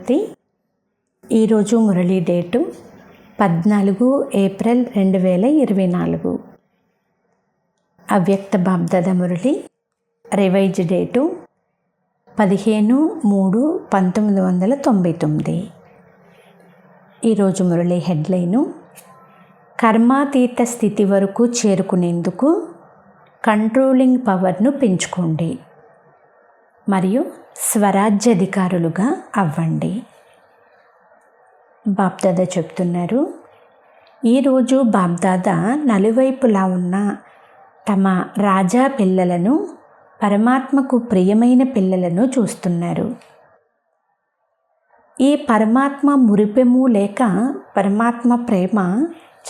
శాంతి. ఈరోజు Murali date 14 April 2024. అవ్యక్త BapDada Murali revise date 15/3/1999. ఈరోజు మురళి హెడ్లైను: కర్మాతీత స్థితి వరకు చేరుకునేందుకు కంట్రోలింగ్ పవర్ను పెంచుకోండి మరియు స్వరాజ్యాధికారులుగా అవ్వండి. బాబ్దాదా చెప్తున్నారు, ఈరోజు బాబ్దాదా నలువైపులా ఉన్న తమ రాజా పిల్లలను, పరమాత్మకు ప్రియమైన పిల్లలను చూస్తున్నారు. ఈ పరమాత్మ మురిపెము లేక పరమాత్మ ప్రేమ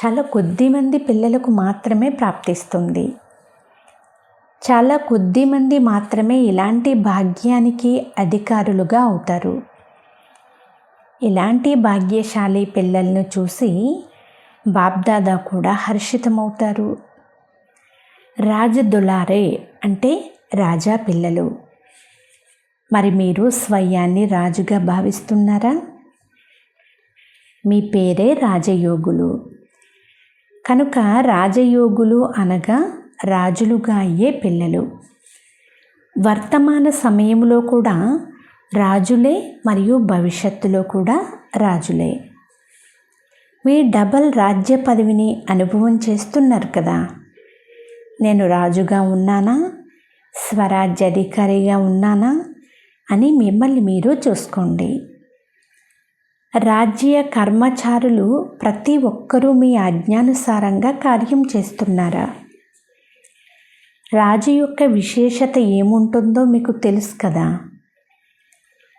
చాలా కొద్దిమంది పిల్లలకు మాత్రమే ప్రాప్తిస్తుంది. చాలా కొద్దిమంది మాత్రమే ఇలాంటి భాగ్యానికి అధికారులుగా అవుతారు. ఇలాంటి భాగ్యశాలి పిల్లలను చూసి బాబ్దాదా కూడా హర్షితమవుతారు. రాజదులారే అంటే రాజా పిల్లలు. మరి మీరు స్వయాన్ని రాజుగా భావిస్తున్నారా? మీ పేరే రాజయోగులు. కనుక రాజయోగులు అనగా రాజులుగా అయ్యే పిల్లలు. వర్తమాన సమయంలో కూడా రాజులే మరియు భవిష్యత్తులో కూడా రాజులే. మీ డబల్ రాజ్య పదవిని అనుభవం చేస్తున్నారు కదా. నేను రాజుగా ఉన్నానా, స్వరాజ్యాధికారిగా ఉన్నానా అని మిమ్మల్ని మీరు చూసుకోండి. రాజ్య కర్మచారులు ప్రతి ఒక్కరూ మీ ఆజ్ఞానుసారంగా కార్యం చేస్తున్నారా? రాజు యొక్క విశేషత ఏముంటుందో మీకు తెలుసు కదా.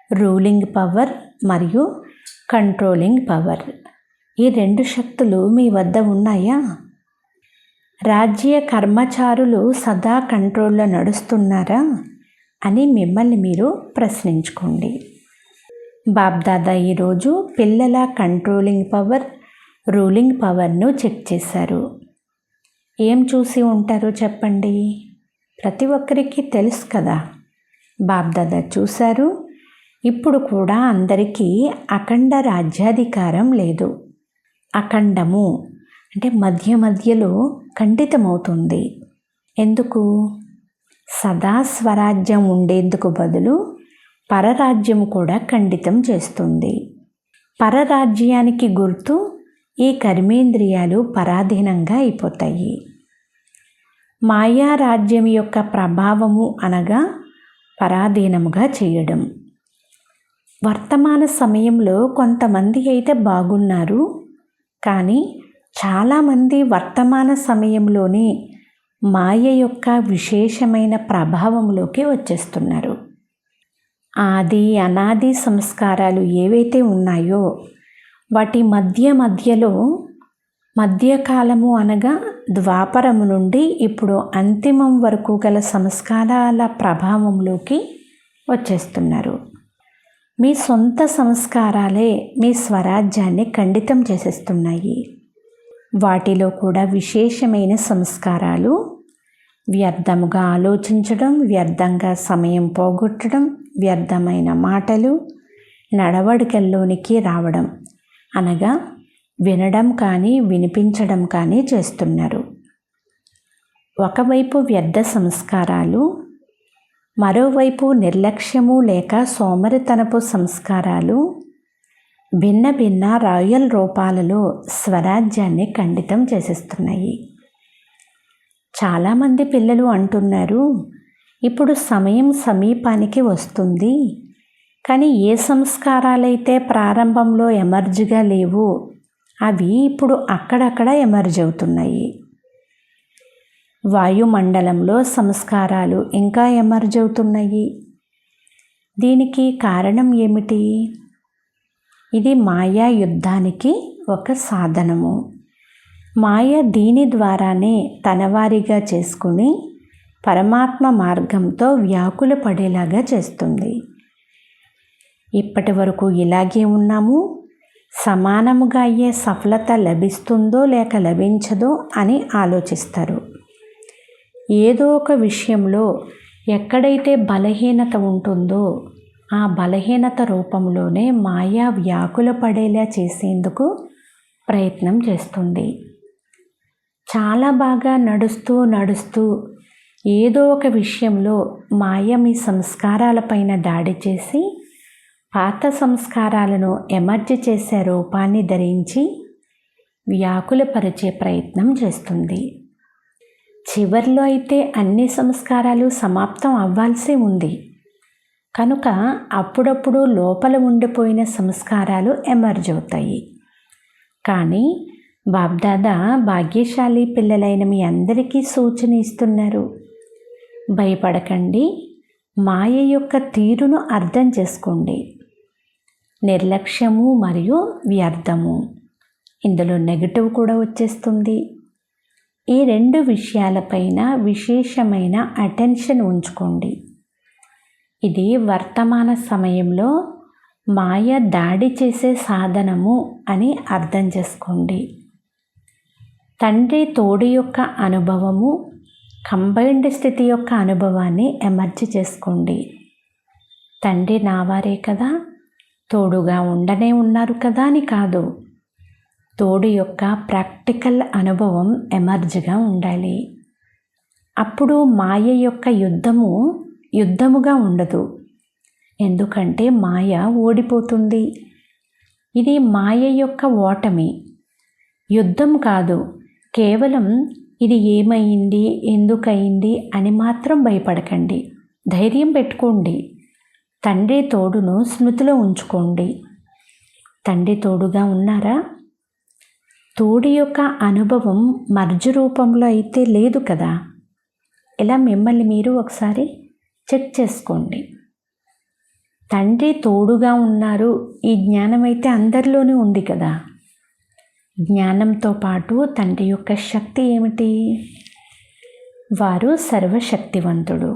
రూలింగ్ పవర్ మరియు కంట్రోలింగ్ పవర్, ఈ రెండు శక్తులు మీ వద్ద ఉన్నాయా? రాజ్య కర్మచారులు సదా కంట్రోల్లో నడుస్తున్నారా అని మిమ్మల్ని మీరు ప్రశ్నించుకోండి. బాబ్దాదా ఈరోజు పిల్లల కంట్రోలింగ్ పవర్, రూలింగ్ పవర్ను చెక్ చేశారు. ఏం చూసి ఉంటారో చెప్పండి. ప్రతి ఒక్కరికి తెలుసు కదా. బాబ్దాదా చూశారు. ఇప్పుడు కూడా అందరికీ అఖండ రాజ్యాధికారం లేదు. అఖండము అంటే మధ్య మధ్యలో ఖండితమవుతుంది. ఎందుకు? సదా స్వరాజ్యం ఉండేందుకు బదులు పరరాజ్యం కూడా ఖండితం చేస్తుంది. పరరాజ్యానికి గుర్తు ఈ కర్మేంద్రియాలు పరాధీనంగా అయిపోతాయి. మాయా రాజ్యం యొక్క ప్రభావము అనగా పరాధీనముగా చేయడం. వర్తమాన సమయంలో కొంతమంది అయితే బాగున్నారు, కానీ చాలామంది వర్తమాన సమయంలోనే మాయ యొక్క విశేషమైన ప్రభావంలోకి వచ్చేస్తున్నారు. ఆది అనాది సంస్కారాలు ఏవైతే ఉన్నాయో వాటి మధ్యలో మధ్యకాలము అనగా ద్వాపరము నుండి ఇప్పుడు అంతిమం వరకు గల సంస్కారాల ప్రభావంలోకి వచ్చేస్తున్నారు. మీ సొంత సంస్కారాలే మీ స్వరాజ్యాన్ని ఖండితం చేసేస్తున్నాయి. వాటిలో కూడా విశేషమైన సంస్కారాలు వ్యర్థముగా ఆలోచించడం, వ్యర్థంగా సమయం పోగొట్టడం, వ్యర్థమైన మాటలు, నడవడికల్లోనికి రావడం అనగా వినడం కానీ వినిపించడం కానీ చేస్తున్నారు. ఒకవైపు వ్యర్థ సంస్కారాలు, మరోవైపు నిర్లక్ష్యము లేక సోమరితనపు సంస్కారాలు భిన్న భిన్న రాయల్ రూపాలలో స్వరాజ్యాన్ని ఖండితం చేసేస్తున్నాయి. చాలామంది పిల్లలు అంటున్నారు, ఇప్పుడు సమయం సమీపానికి వస్తుంది, కానీ ఏ సంస్కారాలైతే ప్రారంభంలో ఎమర్జ్గా లేవు అవి ఇప్పుడు అక్కడక్కడ ఎమర్జ్ అవుతున్నాయి. వాయుమండలంలో సంస్కారాలు ఇంకా ఎమర్జ్ అవుతున్నాయి. దీనికి కారణం ఏమిటి? ఇది మాయా యుద్ధానికి ఒక సాధనము. మాయ దీని ద్వారానే తనవారిగా చేసుకుని పరమాత్మ మార్గంతో వ్యాకుల పడేలాగా చేస్తుంది. ఇప్పటి వరకు ఇలాగే ఉన్నాము. సమానముగా అయ్యే సఫలత లభిస్తుందో లేక లభించదో అని ఆలోచిస్తారు. ఏదో ఒక విషయంలో ఎక్కడైతే బలహీనత ఉంటుందో ఆ బలహీనత రూపంలోనే మాయ వ్యాకుల పడేలా చేసేందుకు ప్రయత్నం చేస్తుంది. చాలా బాగా నడుస్తూ ఏదో ఒక విషయంలో మాయ మీ సంస్కారాలపైన దాడి చేసి పాత సంస్కారాలను ఎమర్జీ చేసే రూపాన్ని ధరించి వ్యాకులపరిచే ప్రయత్నం చేస్తుంది. చివర్లో అయితే అన్ని సంస్కారాలు సమాప్తం అవ్వాల్సి ఉంది కనుక అప్పుడప్పుడు లోపల ఉండిపోయిన సంస్కారాలు ఎమర్జ్ అవుతాయి. కానీ బాబ్దాదా భాగ్యశాలి పిల్లలైన మీ అందరికీ సూచన ఇస్తున్నారు. భయపడకండి, మాయ యొక్క తీరును అర్థం చేసుకోండి. నిర్లక్ష్యము మరియు వ్యర్థము, ఇందులో నెగటివ్ కూడా వచ్చేస్తుంది. ఈ రెండు విషయాలపైన విశేషమైన అటెన్షన్ ఉంచుకోండి. ఇది వర్తమాన సమయంలో మాయ దాడి చేసే సాధనము అని అర్థం చేసుకోండి. తండ్రి తోడు యొక్క అనుభవము, కంబైన్డ్ స్థితి యొక్క అనుభవాన్ని ఎమర్జీ చేసుకోండి. తండ్రి నావారే కదా, తోడుగా ఉండనే ఉన్నారు కదా అని కాదు, తోడు యొక్క ప్రాక్టికల్ అనుభవం ఎమర్జ్గా ఉండాలి. అప్పుడు మాయ యొక్క యుద్ధముగా ఉండదు, ఎందుకంటే మాయ ఓడిపోతుంది. ఇది మాయ యొక్క ఓటమి, యుద్ధం కాదు. కేవలం ఇది ఏమైంది, ఎందుకయింది అని మాత్రం భయపడకండి. ధైర్యం పెట్టుకోండి. తండ్రి తోడును స్మృతిలో ఉంచుకోండి. తండ్రి తోడుగా ఉన్నారా? తోడు యొక్క అనుభవం మర్జు రూపంలో అయితే లేదు కదా. ఇలా మిమ్మల్ని మీరు ఒకసారి చెక్ చేసుకోండి. తండ్రి తోడుగా ఉన్నారు, ఈ జ్ఞానం అయితే అందరిలోనే ఉంది కదా. జ్ఞానంతో పాటు తండ్రి యొక్క శక్తి ఏమిటి? వారు సర్వశక్తివంతుడు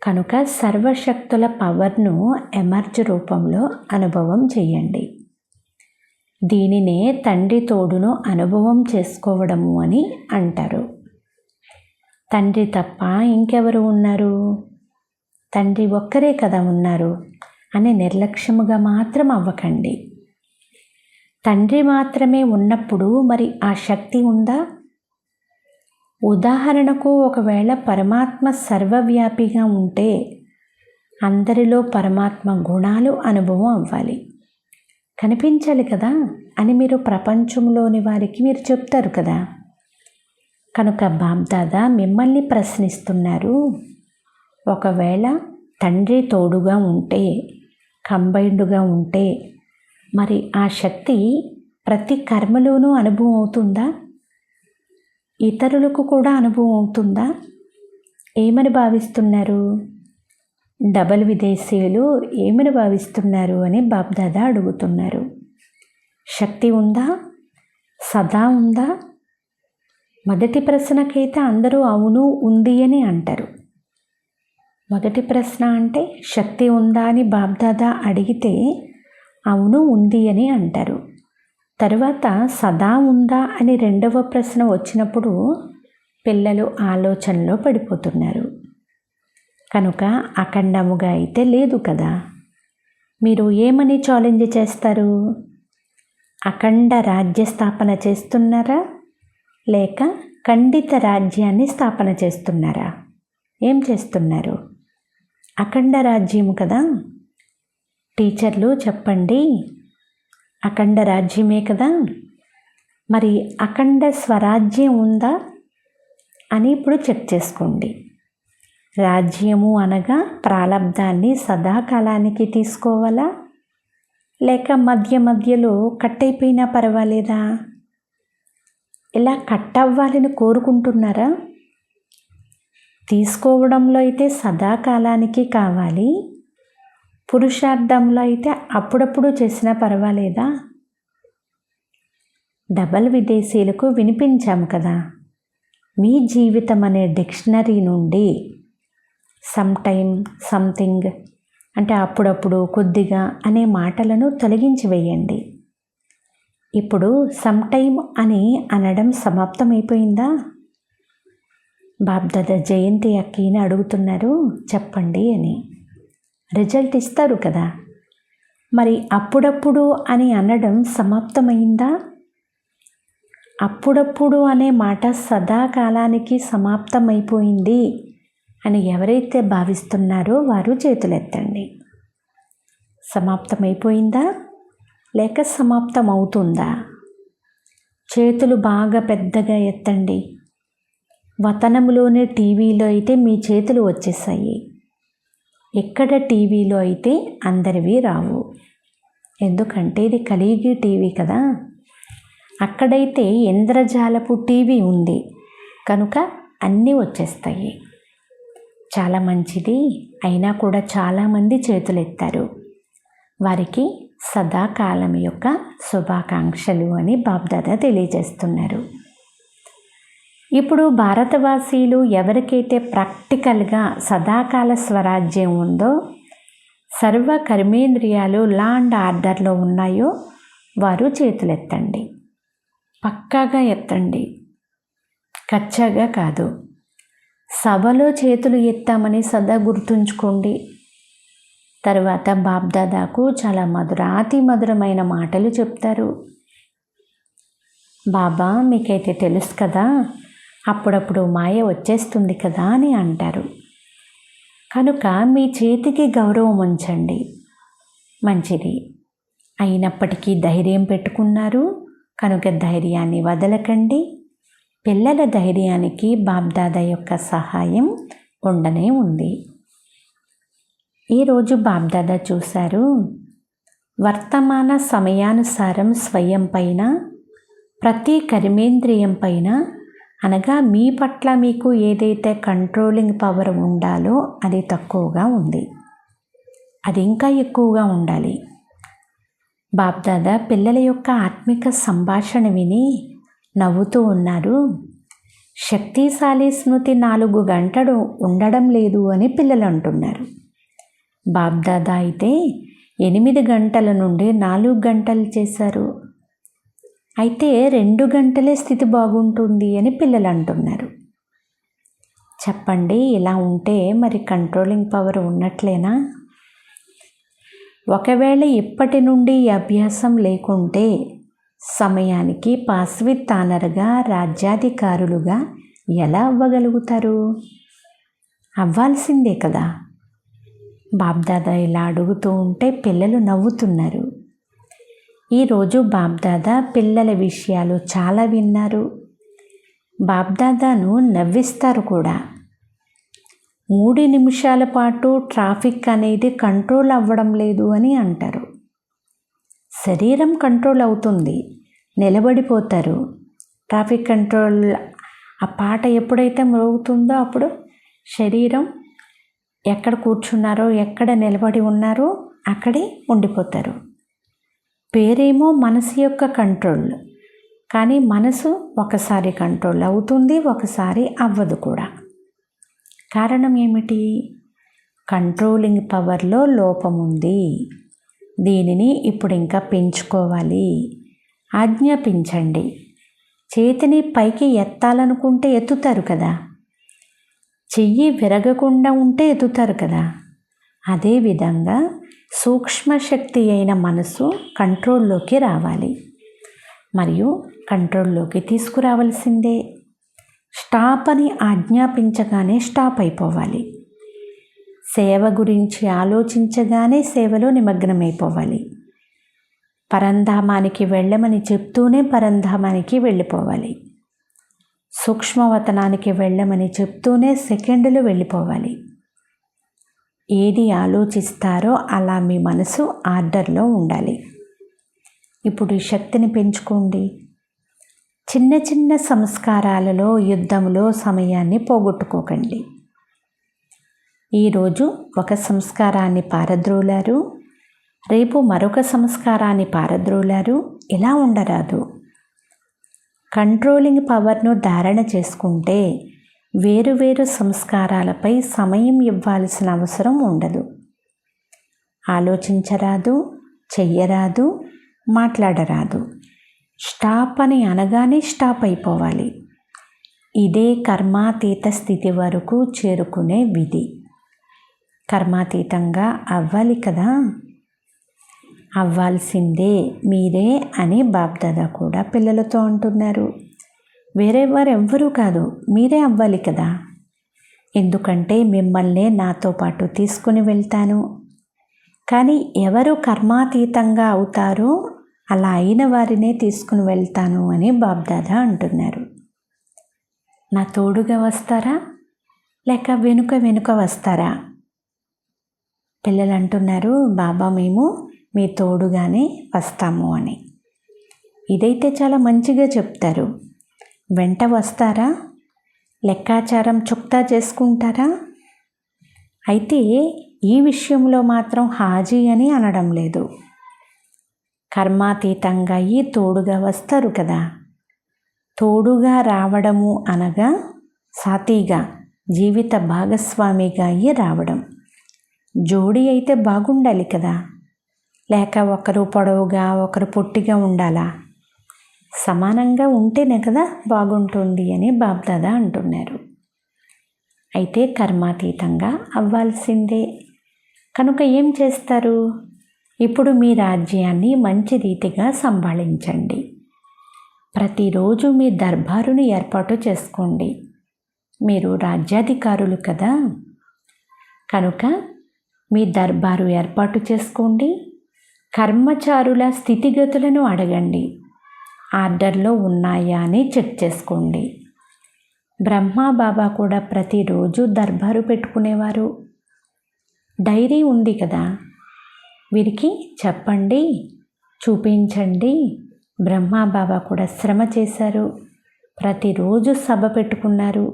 కనుక సర్వశక్తుల పవర్ను ఎమర్జ్ రూపంలో అనుభవం చేయండి. దీనినే తండ్రి తోడును అనుభవం చేసుకోవడము అని అంటారు. తండ్రి తప్ప ఇంకెవరు ఉన్నారు? తండ్రి ఒక్కరే కదా ఉన్నారు అని నిర్లక్ష్యముగా మాత్రం అవ్వకండి. తండ్రి మాత్రమే ఉన్నప్పుడు మరి ఆ శక్తి ఉందా? ఉదాహరణకు ఒకవేళ పరమాత్మ సర్వవ్యాపిగా ఉంటే అందరిలో పరమాత్మ గుణాలు అనుభవం అవ్వాలి, కనిపించాలి కదా అని మీరు ప్రపంచంలోని వారికి మీరు చెప్తారు కదా. కనుక బాబ్దాదా మిమ్మల్ని ప్రశ్నిస్తున్నారు. ఒకవేళ తండ్రి తోడుగా ఉంటే, కంబైన్డ్గా ఉంటే మరి ఆ శక్తి ప్రతి కర్మలోనూ అనుభవం అవుతుందా? ఇతరులకు కూడా అనుభవం అవుతుందా? ఏమని భావిస్తున్నారు? డబల్ విదేశీయులు ఏమని భావిస్తున్నారు అని బాబ్దాదా అడుగుతున్నారు. శక్తి ఉందా? సదా ఉందా? మొదటి ప్రశ్నకైతే అందరూ అవును ఉంది అని అంటారు. మొదటి ప్రశ్న అంటే శక్తి ఉందా అని బాబ్దాదా అడిగితే అవును ఉంది అని అంటారు. తరువాత సదా ఉందా అని రెండవ ప్రశ్న వచ్చినప్పుడు పిల్లలు ఆలోచనలో పడిపోతున్నారు. కనుక అఖండముగా అయితే లేదు కదా. మీరు ఏమని ఛాలెంజ్ చేస్తారు? అఖండ రాజ్య స్థాపన చేస్తున్నారా లేక ఖండిత రాజ్యాన్ని స్థాపన చేస్తున్నారా? ఏం చేస్తున్నారు? అఖండ రాజ్యం కదా. టీచర్లు చెప్పండి, అఖండ రాజ్యమే కదా. మరి అఖండ స్వరాజ్యం ఉందా అని ఇప్పుడు చెక్ చేసుకోండి. రాజ్యము అనగా ప్రాలబ్ధాన్ని సదాకాలానికి తీసుకోవాలా లేక మధ్యలో కట్ అయిపోయినా పర్వాలేదా? ఇలా కట్ అవ్వాలని కోరుకుంటున్నారా? తీసుకోవడంలో అయితే సదాకాలానికి కావాలి, పురుషార్థంలో అయితే అప్పుడప్పుడు చేసినా పర్వాలేదా? డబల్ విదేశీయులకు వినిపించాము కదా. మీ జీవితం అనే డిక్షనరీ నుండి సమ్ టైమ్, సంథింగ్ అంటే అప్పుడప్పుడు, కొద్దిగా అనే మాటలను తొలగించి వేయండి. ఇప్పుడు సమ్ టైమ్ అని అనడం సమాప్తమైపోయిందా? బాబ్దాదా జయంతి అక్కీని అడుగుతున్నారు చెప్పండి అని. రిజల్ట్ ఇస్తారు కదా. మరి అప్పుడప్పుడు అని అనడం సమాప్తమైందా? అప్పుడప్పుడు అనే మాట సదాకాలానికి సమాప్తమైపోయింది అని ఎవరైతే భావిస్తున్నారో వారు చేతులెత్తండి. సమాప్తమైపోయిందా లేక సమాప్తం అవుతుందా? చేతులు బాగా పెద్దగా ఎత్తండి. వతనంలోనే టీవీలో అయితే మీ చేతులు వచ్చేసాయి. ఎక్కడ టీవీలో అయితే అందరివి రావు. ఎందుకంటే ఇది కలిగి టీవీ కదా. అక్కడైతే ఇంద్రజాలపు టీవీ ఉంది కనుక అన్నీ వచ్చేస్తాయి. చాలా మంచిది. అయినా కూడా చాలామంది చేతులెత్తారు. వారికి సదాకాలం యొక్క శుభాకాంక్షలు అని బాబ్దాదా తెలియజేస్తున్నారు. ఇప్పుడు భారతవాసీలు ఎవరికైతే ప్రాక్టికల్గా సదాకాల స్వరాజ్యం ఉందో, సర్వ కర్మేంద్రియాలు లా అండ్ ఆర్డర్లో ఉన్నాయో వారు చేతులెత్తండి. పక్కాగా ఎత్తండి, కచ్చాగా కాదు. సభలో చేతులు ఎత్తామని సదా గుర్తుంచుకోండి. తర్వాత బాబ్దాదాకు చాలా మధురాతి మధురమైన మాటలు చెప్తారు. బాబా మీకైతే తెలుసు కదా, అప్పుడప్పుడు మాయ వచ్చేస్తుంది కదా అని అంటారు. కనుక మీ చేతికి గౌరవం ఉంచండి. మంచిది. అయినప్పటికీ ధైర్యం పెట్టుకున్నారు కనుక ధైర్యాన్ని వదలకండి. పిల్లల ధైర్యానికి బాబ్దాదా యొక్క సహాయం ఉండనే ఉంది. ఈరోజు బాబ్దాదా చూశారు, వర్తమాన సమయానుసారం స్వయం పైన, ప్రతి కర్మేంద్రియం పైన, అనగా మీ పట్ల మీకు ఏదైతే కంట్రోలింగ్ పవర్ ఉండాలో అది తక్కువగా ఉంది. అది ఇంకా ఎక్కువగా ఉండాలి. బాబ్దాదా పిల్లల యొక్క ఆత్మిక సంభాషణ విని నవ్వుతూ ఉన్నారు. శక్తిశాలి స్మృతి 4 గంటలు ఉండడం లేదు అని పిల్లలు అంటున్నారు. బాబ్దాదా అయితే 8 గంటల నుండి 4 గంటలు చేశారు. అయితే 2 గంటలే స్థితి బాగుంటుంది అని పిల్లలు అంటున్నారు. చెప్పండి, ఇలా ఉంటే మరి కంట్రోలింగ్ పవర్ ఉన్నట్లేనా? ఒకవేళ ఇప్పటి నుండి అభ్యాసం లేకుంటే సమయానికి పాస్విత్తానరుగా రాజ్యాధికారులుగా ఎలా అవ్వగలుగుతారు? అవ్వాల్సిందే కదా. బాబ్దాదా ఇలా అడుగుతూ ఉంటే పిల్లలు నవ్వుతున్నారు. ఈరోజు బాబ్దాదా పిల్లల విషయాలు చాలా విన్నారు. బాబ్దాదాను నవ్విస్తారు కూడా. 3 నిమిషాల పాటు ట్రాఫిక్ అనేది కంట్రోల్ అవ్వడం లేదు అని అంటారు. శరీరం కంట్రోల్ అవుతుంది, నిలబడిపోతారు. ట్రాఫిక్ కంట్రోల్ ఆ పాట ఎప్పుడైతే మ్రోగుతుందో అప్పుడు శరీరం ఎక్కడ కూర్చున్నారో, ఎక్కడ నిలబడి ఉన్నారో అక్కడే ఉండిపోతారు. పేరేమో మనసు యొక్క కంట్రోల్, కానీ మనసు ఒకసారి కంట్రోల్ అవుతుంది, ఒకసారి అవ్వదు కూడా. కారణం ఏమిటి? కంట్రోలింగ్ పవర్లో లోపం ఉంది. దీనిని ఇప్పుడు ఇంకా పెంచుకోవాలి. ఆజ్ఞాపించండి. చేతిని పైకి ఎత్తాలనుకుంటే ఎత్తుతారు కదా, చెయ్యి విరగకుండా ఉంటే ఎత్తుతారు కదా. అదేవిధంగా సూక్ష్మశక్తి అయిన మనసు కంట్రోల్లోకి రావాలి, మరియు కంట్రోల్లోకి తీసుకురావాల్సిందే. స్టాప్ అని ఆజ్ఞాపించగానే స్టాప్ అయిపోవాలి. సేవ గురించి ఆలోచించగానే సేవలో నిమగ్నమైపోవాలి. పరంధామానికి వెళ్ళమని చెప్తూనే పరంధామానికి వెళ్ళిపోవాలి. సూక్ష్మవతనానికి వెళ్ళమని చెప్తూనే సెకండ్లు వెళ్ళిపోవాలి. ఏది ఆలోచిస్తారో అలా మీ మనసు ఆర్డర్లో ఉండాలి. ఇప్పుడు ఈ శక్తిని పెంచుకోండి. చిన్న చిన్న సంస్కారాలలో యుద్ధంలో సమయాన్ని పోగొట్టుకోకండి. ఈరోజు ఒక సంస్కారాన్ని పారద్రోలారు, రేపు మరొక సంస్కారాన్ని పారద్రోలారు. ఇలా ఉండరాదు. కంట్రోలింగ్ పవర్ను ధారణ చేసుకుంటే వేరువేరు సంస్కారాలపై సమయం ఇవ్వాల్సిన అవసరం ఉండదు. ఆలోచించరాదు, చెయ్యరాదు, మాట్లాడరాదు. స్టాప్ అని అనగానే స్టాప్ అయిపోవాలి. ఇదే కర్మాతీత స్థితి వరకు చేరుకునే విధి. కర్మాతీతంగా అవ్వాలి కదా, అవ్వాల్సిందే మీరే అని బాప్దాదా కూడా పిల్లలతో అంటున్నారు. వేరే వారు ఎవ్వరూ కాదు, మీరే అవ్వాలి కదా. ఎందుకంటే మిమ్మల్నే నాతో పాటు తీసుకుని వెళ్తాను. కానీ ఎవరు కర్మాతీతంగా అవుతారో అలా అయిన వారినే తీసుకుని వెళ్తాను అని బాప్దాదా అంటున్నారు. నా తోడుగా వస్తారా లేక వెనుక వెనుక వస్తారా? పిల్లలు అంటున్నారు, బాబా మేము మీ తోడుగానే వస్తాము అని. ఇదైతే చాలా మంచిగా చెప్తారు. వెంట వస్తారా? లెక్కాచారం చుక్తా చేసుకుంటారా? అయితే ఈ విషయంలో మాత్రం హాజీ అని అనడం లేదు. కర్మాతీతంగా అయ్యి తోడుగా వస్తారు కదా. తోడుగా రావడము అనగా సాతీగా జీవిత భాగస్వామిగా అయ్యి రావడం. జోడీ అయితే బాగుండాలి కదా, లేక ఒకరు పొడవుగా ఒకరు పొట్టిగా ఉండాలా? సమానంగా ఉంటేనే కదా బాగుంటుంది అని బాప్దాదా అంటున్నారు. అయితే కర్మాతీతంగా అవ్వాల్సిందే. కనుక ఏం చేస్తారు? ఇప్పుడు మీ రాజ్యాన్ని మంచి రీతిగా సంభాళించండి. ప్రతిరోజు మీ దర్బారుని ఏర్పాటు చేసుకోండి. మీరు రాజ్యాధికారులు కదా, కనుక మీ దర్బారు ఏర్పాటు చేసుకోండి. కర్మచారుల స్థితిగతులను అడగండి. ఆర్డర్లో ఉన్నాయా అని చెక్ చేసుకోండి. బ్రహ్మా బాబా కూడా ప్రతిరోజు దర్బారు పెట్టుకునేవారు. డైరీ ఉంది కదా, వీరికి చెప్పండి, చూపించండి. బ్రహ్మా బాబా కూడా శ్రమ చేశారు, ప్రతిరోజు సభ పెట్టుకున్నారు.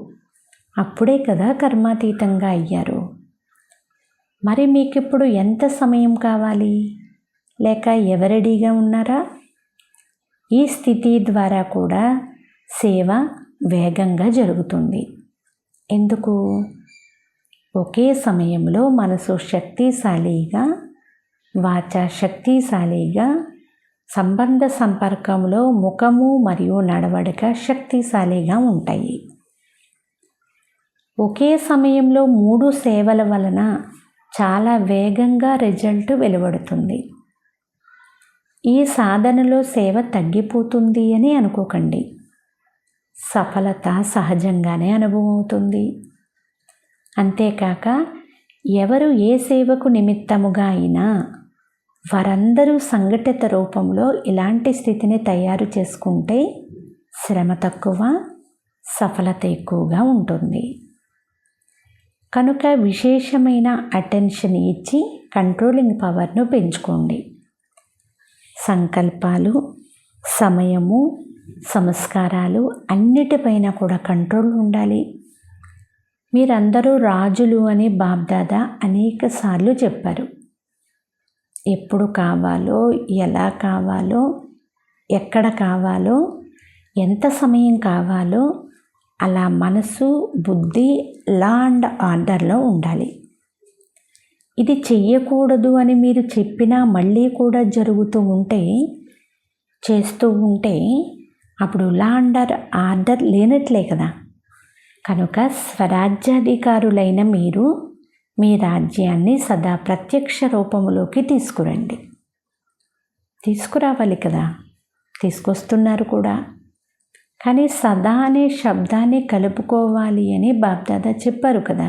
అప్పుడే కదా కర్మాతీతంగా అయ్యారు. మరి మీకు ఇప్పుడు ఎంత సమయం కావాలి? లేక ఎవరెడీగా ఉన్నారా? ఈ స్థితి ద్వారా కూడా సేవ వేగంగా జరుగుతుంది. ఎందుకు? ఒకే సమయంలో మనసు శక్తిశాలిగా, వాచ శక్తిశాలిగా, సంబంధ సంపర్కంలో ముఖము మరియు నడవడిక శక్తిశాలిగా ఉంటాయి. ఒకే సమయంలో 3 సేవల వలన చాలా వేగంగా రిజల్ట్ వెలువడుతుంది. ఈ సాధనలో సేవ తగ్గిపోతుంది అని అనుకోకండి. సఫలత సహజంగానే అనుభవం అవుతుంది. అంతేకాక ఎవరు ఏ సేవకు నిమిత్తముగా అయినా వారందరూ సంఘటిత రూపంలో ఇలాంటి స్థితిని తయారు చేసుకుంటే శ్రమ తక్కువ, సఫలత ఎక్కువగా ఉంటుంది. కనుక విశేషమైన అటెన్షన్ ఇచ్చి కంట్రోలింగ్ పవర్ను పెంచుకోండి. సంకల్పాలు, సమయము, సంస్కారాలు అన్నిటిపైన కూడా కంట్రోల్ ఉండాలి. మీరందరూ రాజులు అని బాప్దాదా అనేక సార్లు చెప్పారు. ఎప్పుడు కావాలో, ఎలా కావాలో, ఎక్కడ కావాలో, ఎంత సమయం కావాలో అలా మనసు, బుద్ధి లా అండ్ ఆర్డర్లో ఉండాలి. ఇది చెయ్యకూడదు అని మీరు చెప్పినా మళ్ళీ కూడా జరుగుతూ ఉంటే, చేస్తూ ఉంటే అప్పుడు లా అండ్ ఆర్డర్ లేనట్లే కదా. కనుక స్వరాజ్యాధికారులైన మీరు మీ రాజ్యాన్ని సదా ప్రత్యక్ష రూపంలోకి తీసుకురండి. తీసుకురావాలి కదా, తీసుకొస్తున్నారు కూడా. కానీ సదా అనే శబ్దాన్ని కలుపుకోవాలి అని బాప్దాదా చెప్పారు కదా.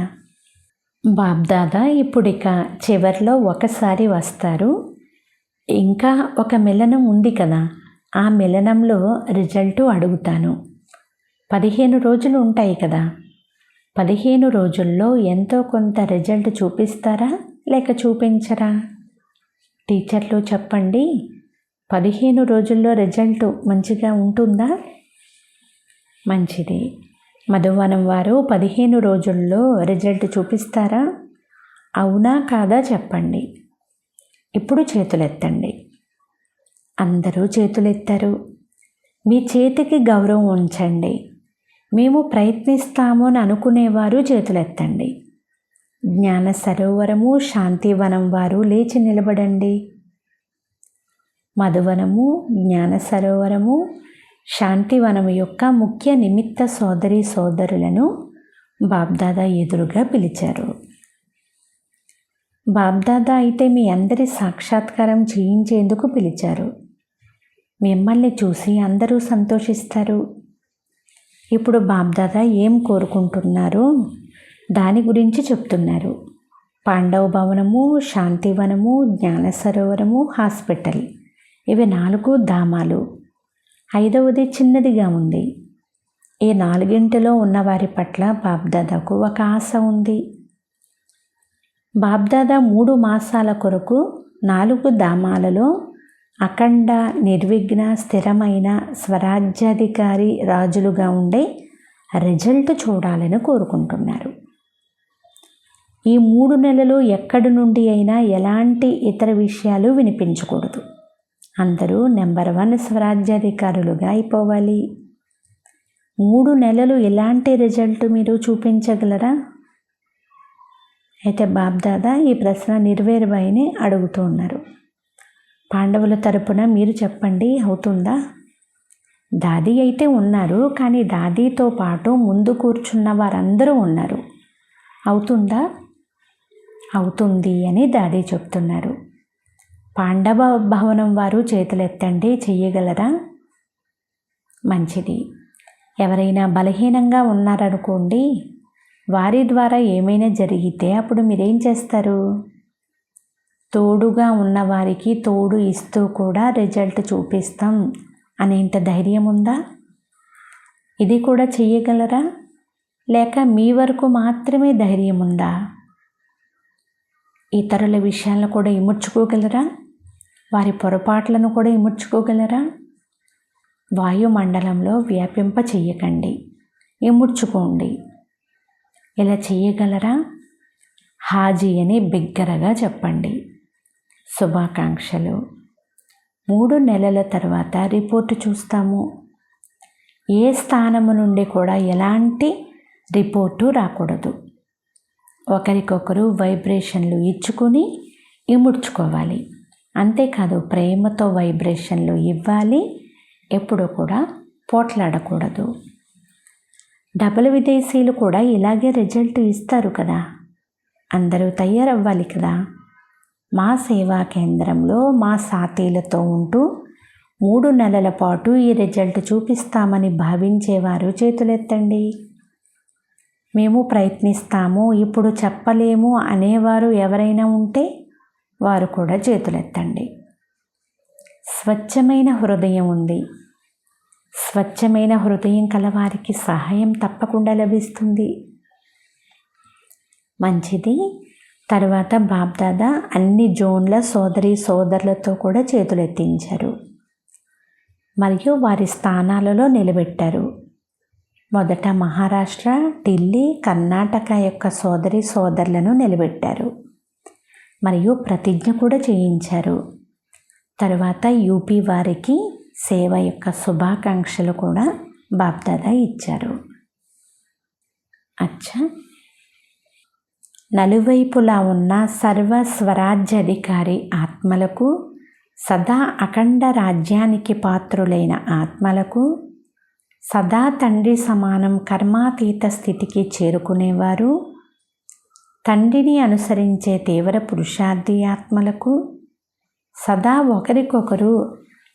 బాప్దాదా ఇప్పుడు ఇక చివరిలో ఒకసారి వస్తారు. ఇంకా ఒక మిలనం ఉంది కదా, ఆ మిలనంలో రిజల్ట్ అడుగుతాను. 15 రోజులు ఉంటాయి కదా. 15 రోజుల్లో ఎంతో కొంత రిజల్ట్ చూపిస్తారా లేక చూపించరా? టీచర్లు చెప్పండి, 15 రోజుల్లో రిజల్ట్ మంచిగా ఉంటుందా? మంచిది. మధువనం వారు 15 రోజుల్లో రిజల్ట్ చూపిస్తారా? అవునా కాదా చెప్పండి. ఇప్పుడు చేతులెత్తండి. అందరూ చేతులెత్తారు. మీ చేతికి గౌరవం ఉంచండి. మేము ప్రయత్నిస్తాము అని అనుకునేవారు చేతులెత్తండి. జ్ఞాన సరోవరము, శాంతివనం వారు లేచి నిలబడండి. మధువనము, జ్ఞాన సరోవరము, శాంతివనము యొక్క ముఖ్య నిమిత్త సోదరి సోదరులను బాప్దాదా ఎదురుగా పిలిచారు. బాబ్దాదా అయితే మీ అందరి సాక్షాత్కారం చేయించేందుకు పిలిచారు. మిమ్మల్ని చూసి అందరూ సంతోషిస్తారు. ఇప్పుడు బాబ్దాదా ఏం కోరుకుంటున్నారో దాని గురించి చెప్తున్నారు. పాండవ భవనము, శాంతివనము, జ్ఞాన సరోవరము, హాస్పిటల్, ఇవి 4 ధామాలు. 5వది చిన్నదిగా ఉంది. ఈ 4 ఉన్న వారి పట్ల బాబ్దాదాకు ఒక ఆశ ఉంది. బాబ్దాదా 3 మాసాల కొరకు 4 ధామాలలో అఖండ, నిర్విఘ్న, స్థిరమైన స్వరాజ్యాధికారి రాజులుగా ఉండే రిజల్ట్ చూడాలని కోరుకుంటున్నారు. ఈ 3 నెలలు ఎక్కడి నుండి అయినా ఎలాంటి ఇతర విషయాలు వినిపించకూడదు. అందరూ నెంబర్ 1 స్వరాజ్యాధికారులుగా అయిపోవాలి. 3 నెలలు ఎలాంటి రిజల్ట్ మీరు చూపించగలరా? అయితే బాబ్దాదా ఈ ప్రశ్న నిర్వేర్వైని అడుగుతూ ఉన్నారు. పాండవుల తరపున మీరు చెప్పండి, అవుతుందా? దాది అయితే ఉన్నారు, కానీ దాదీతో పాటు ముందు కూర్చున్న వారందరూ ఉన్నారు. అవుతుందా? అవుతుంది అని దాది చెప్తున్నారు. పాండవ భవనం వారు చేతులెత్తండి, చెయ్యగలరా? మంచిది. ఎవరైనా బలహీనంగా ఉన్నారనుకోండి, వారి ద్వారా ఏమైనా జరిగితే అప్పుడు మీరేం చేస్తారు? తోడుగా ఉన్నవారికి తోడు ఇస్తూ కూడా రిజల్ట్ చూపిస్తాం అనేంత ధైర్యం ఉందా? ఇది కూడా చెయ్యగలరా? లేక మీ వరకు మాత్రమే ధైర్యం ఉందా? ఇతరుల విషయాలను కూడా ఇముడ్చుకోగలరా? వారి పొరపాట్లను కూడా ఇముడ్చుకోగలరా? వాయుమండలంలో వ్యాపింప చెయ్యకండి, ఇముడ్చుకోండి. ఇలా చెయ్యగలరా? హాజీ అని బిగ్గరగా చెప్పండి. శుభాకాంక్షలు. 3 నెలల తర్వాత రిపోర్టు చూస్తాము. ఏ స్థానము నుండి కూడా ఎలాంటి రిపోర్టు రాకూడదు. ఒకరికొకరు వైబ్రేషన్లు ఇచ్చుకొని ఇముడ్చుకోవాలి. అంతేకాదు, ప్రేమతో వైబ్రేషన్లు ఇవ్వాలి. ఎప్పుడూ కూడా పోట్లాడకూడదు. డబుల్ విదేశీయులు కూడా ఇలాగే రిజల్ట్ ఇస్తారు కదా. అందరూ తయారవ్వాలి కదా. మా సేవా కేంద్రంలో మా సాథీలతో ఉంటూ 3 నెలల పాటు ఈ రిజల్ట్ చూపిస్తామని భావించేవారు చేతులెత్తండి. మేము ప్రయత్నిస్తాము, ఇప్పుడు చెప్పలేము అనేవారు ఎవరైనా ఉంటే వారు కూడా చేతులెత్తండి. స్వచ్ఛమైన హృదయం ఉంది. స్వచ్ఛమైన హృదయం కలవారికి సహాయం తప్పకుండా లభిస్తుంది. మంచిది. తర్వాత బాబ్దాదా అన్ని జోన్ల సోదరి సోదరులతో కూడా చేతులెత్తించారు మరియు వారి స్థానాలలో నిలబెట్టారు. మొదట మహారాష్ట్ర, ఢిల్లీ, కర్ణాటక యొక్క సోదరి సోదరులను నిలబెట్టారు మరియు ప్రతిజ్ఞ కూడా చేయించారు. తరువాత యూపీ వారికి సేవ యొక్క శుభాకాంక్షలు కూడా బాబ్దాదా ఇచ్చారు. అచ్చా, నలువైపులా ఉన్న సర్వ స్వరాజ్యాధికారి ఆత్మలకు, సదా అఖండ రాజ్యానికి పాత్రులైన ఆత్మలకు, సదా తండ్రి సమానం కర్మాతీత స్థితికి చేరుకునేవారు, తండ్రిని అనుసరించే తీవ్ర పురుషార్థి ఆత్మలకు, సదా ఒకరికొకరు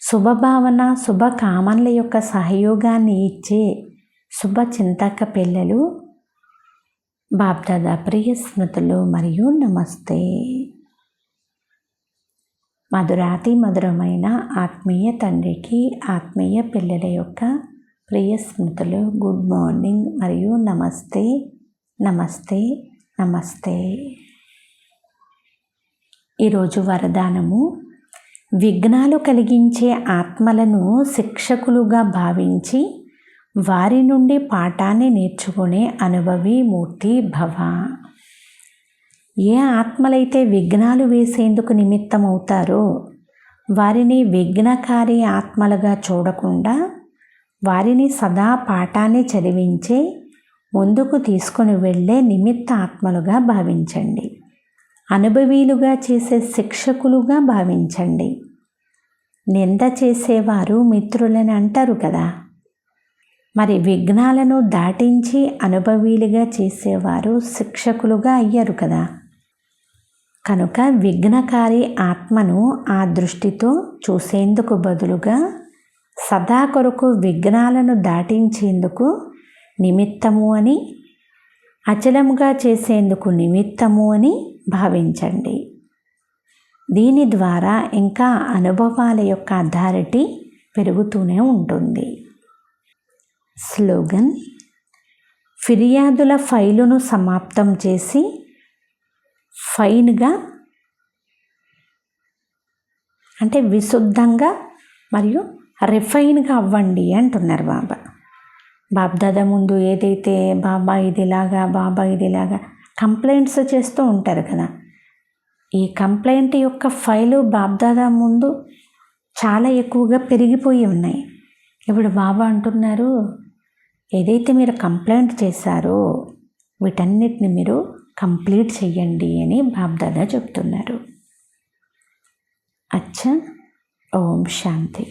శుభభావన శుభకామనల యొక్క సహయోగాన్ని ఇచ్చే శుభచింతక పిల్లలు, బాబ్దాదా ప్రియ స్మృతులు మరియు నమస్తే. మధురాతి మధురమైన ఆత్మీయ తండ్రికి ఆత్మీయ పిల్లల యొక్క ప్రియ స్మృతులు. గుడ్ మార్నింగ్ మరియు నమస్తే, నమస్తే, నమస్తే. ఈరోజు వరదానము: విఘ్నాలు కలిగించే ఆత్మలను శిక్షకులుగా భావించి వారి నుండి పాఠాన్ని నేర్చుకునే అనుభవి మూర్తి భవ. ఏ ఆత్మలైతే విఘ్నాలు వేసేందుకు నిమిత్తమవుతారో వారిని విఘ్నకారి ఆత్మలుగా చూడకుండా వారిని సదా పాఠాన్ని చదివించే ముందుకు తీసుకొని వెళ్ళే నిమిత్త ఆత్మలుగా భావించండి. అనుభవీలుగా చేసే శిక్షకులుగా భావించండి. నింద చేసేవారు మిత్రులని అంటారు కదా. మరి విఘ్నాలను దాటించి అనుభవీలుగా చేసేవారు శిక్షకులుగా అయ్యారు కదా. కనుక విఘ్నకారి ఆత్మను ఆ దృష్టితో చూసేందుకు బదులుగా సదా కొరకు విఘ్నాలను దాటించేందుకు నిమిత్తము అని, అచలముగా చేసేందుకు నిమిత్తము అని భావించండి. దీని ద్వారా ఇంకా అనుభవాల యొక్క అథారిటీ పెరుగుతూనే ఉంటుంది. స్లోగన్: ఫిర్యాదుల ఫైలును సమాప్తం చేసి ఫైన్గా అంటే విశుద్ధంగా మరియు రిఫైన్గా అవ్వండి అంటున్నారు బాబా. బాబ్దాదా ముందు ఏదైతే బాబా ఇదిలాగా బాబా ఇదిలాగా కంప్లైంట్స్ చేస్తూ ఉంటారు కదా, ఈ కంప్లైంట్ యొక్క ఫైలు బాబ్దాదా ముందు చాలా ఎక్కువగా పెరిగిపోయి ఉన్నాయి. ఇప్పుడు బాబా అంటున్నారు, ఏదైతే మీరు కంప్లైంట్ చేశారో వీటన్నిటిని మీరు కంప్లీట్ చెయ్యండి అని బాబ్దాదా చెప్తున్నారు. అచ్చా, ఓం శాంతి.